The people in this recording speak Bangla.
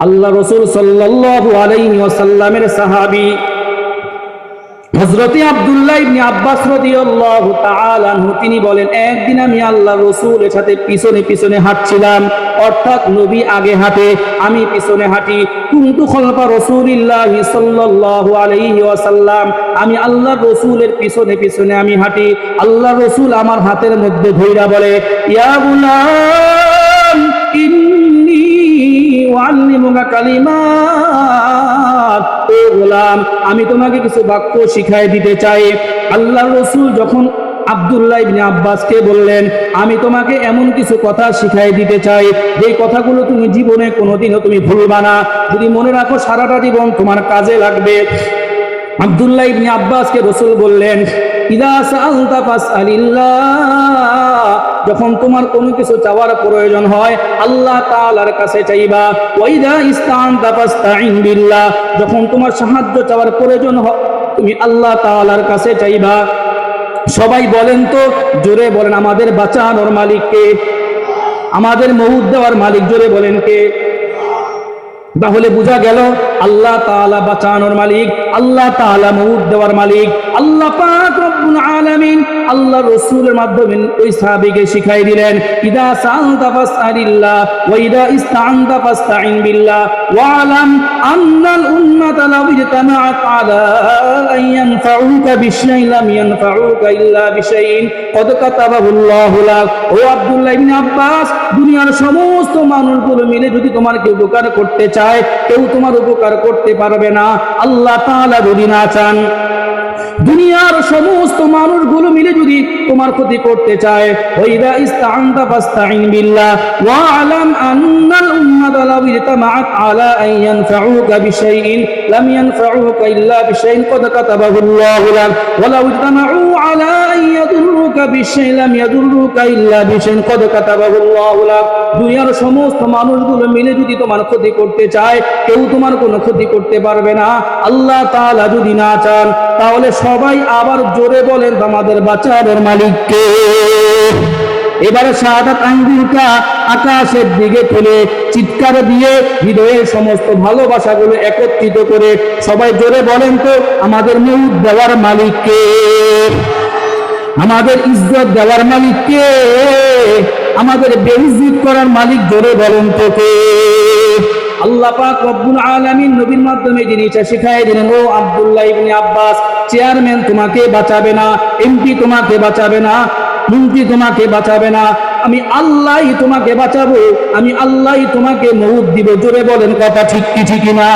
আল্লাহ রাসূল সাল্লাল্লাহু আলাইহি ওয়াসাল্লামের সাহাবী হযরত আব্দুল্লাহ ইবনে আব্বাস রাদিয়াল্লাহু তাআলা আনহু তিনি বলেন, একদিন আমি আল্লাহর রাসূলের সাথে পিছনে পিছনে হাঁটছিলাম, অর্থাৎ নবী আগে হাঁটে আমি পিছনে হাঁটি। কুনতু খালফা রাসূলিল্লাহি সাল্লাল্লাহু আলাইহি ওয়াসাল্লাম, আমি আল্লাহর রাসূলের পিছনে পিছনে আমি হাঁটি। আল্লাহর রাসূল আমার হাতের মধ্যে ধইরা বলে, ইয়া গুলাম ইন্নী উআল্লিমুকা কালিমাত, ও গোলাম আমি তোমাকে কিছু বাক্য শিখাই দিতে চাই। আল্লাহর রাসূল যখন আব্দুল্লাহ ইবনে আব্বাসকে বললেন, আমি তোমাকে এমন কিছু কথা শিখাই দিতে চাই যে কথাগুলো তুমি জীবনে কোনোদিনও তুমি ভুলবা না, যদি মনে রাখো সারাটা জীবন তোমার কাজে লাগবে। আব্দুল্লাহ ইবনে আব্বাসকে রাসূল বললেন, ইযা সাআলতা ফাসআলিল্লাহ, যখন তোমার কোনো কিছু চাওয়ার প্রয়োজন হয় আল্লাহ তাআলার কাছে চাইবা। ওয়াইদা ইসতাআনতা ফাসতাইন বিল্লাহ, যখন তোমার সাহায্য চাওয়ার প্রয়োজন হয় তুমি আল্লাহ তাআলার কাছে চাইবা। সবাই বলেন তো, জোরে বলেন, আমাদের বাঁচানোর মালিক কে? আমাদের মউত দেওয়ার মালিক, জোরে বলেন কে? তাহলে বোঝা গেল আল্লাহ তাআলা বাঁচানোর মালিক, আল্লাহ তাআলা মউত দেওয়ার মালিক। আল্লাহ পাক রব্বুল আলামিন আল্লাহ রাসূলের মাধ্যমে ওই সাহাবীকে শিখাই দিলেন, ইদা সাআলতা ফাসআলিল্লাহ ওয়া ইদা ইসতাআনতা ফাসতাইন বিল্লাহ ওয়া আলাম আন্নাল উম্মাতা লাউ ইজতামাআত আলা আন ইয়ানফাউকা বিশাইইন লাম ইয়ানফাউকা ইল্লা বিশাইইন ক্বাদ কাতাবাহুল্লাহু লাক। ও আব্দুল্লাহ ইবনে আব্বাস, দুনিয়ার সমস্ত মানুষগুলো মিলে যদি তোমার কেউ উপকার করতে চায়, কেউ তোমার উপকার করতে পারবে না আল্লাহ তাআলা যদি না চান। দুনিয়ার সমস্ত মানুষগুলো মিলে যদি তোমার ক্ষতি করতে চায়, ওয়াইদা ইসতাআনতা ফাসতাইন বিল্লাহ ওয়া আলাম আন্নাল উম্মাতা লাউ ইজতামাআত আলা আন ইয়ানফাউকা বিশাইইন লাম ইয়ানফাউকা ইল্লা বিশাইইন ক্বাদ কাতাবাহুল্লাহু লাক ওয়া লাউ ইজতামাউ আলা আন ইয়াদুররুকা বিশাইইন লাম ইয়াদুররুকা ইল্লা বিশাইইন ক্বাদ কাতাবাহুল্লাহু লাক। দুনিয়ার সমস্ত মানুষগুলো মিলে যদি তোমার ক্ষতি করতে চায়, কেউ তোমার কোনো ক্ষতি করতে পারবে না আল্লাহ তাআলা যদি না চান। তাহলে সবাই আবার জোরে বলেন, আমাদের বাঁচানোর মালিক কে? এবারে শাহাদাত আঙ্গুলটা আকাশের দিকে তুলে চিৎকার দিয়ে হৃদয়ের সমস্ত ভালোবাসাগুলো একত্রিত করে সবাই জোরে বলেন তো, আমাদের মউত দেওয়ার মালিক কে? আমাদের ইজ্জত দেওয়ার মালিক কে? আমাদের বেইজ্জত করার মালিক জোরে বলেন তো কে? আল্লাহ পাক রব্বুল আলামিন নবীর মাধ্যমে জিনিসটা শিখাই দিলেন, ও আব্দুল্লাহ ইবনে আব্বাস, চেয়ারম্যান তোমাকে বাঁচাবে না, এমপি তোমাকে বাঁচাবে না, মন্ত্রী তোমাকে বাঁচাবে না, আমি আল্লাহই তোমাকে বাঁচাবো, আমি আল্লাহই তোমাকে মউত দিব। জোরে বলেন কথা ঠিক কি ঠিক না?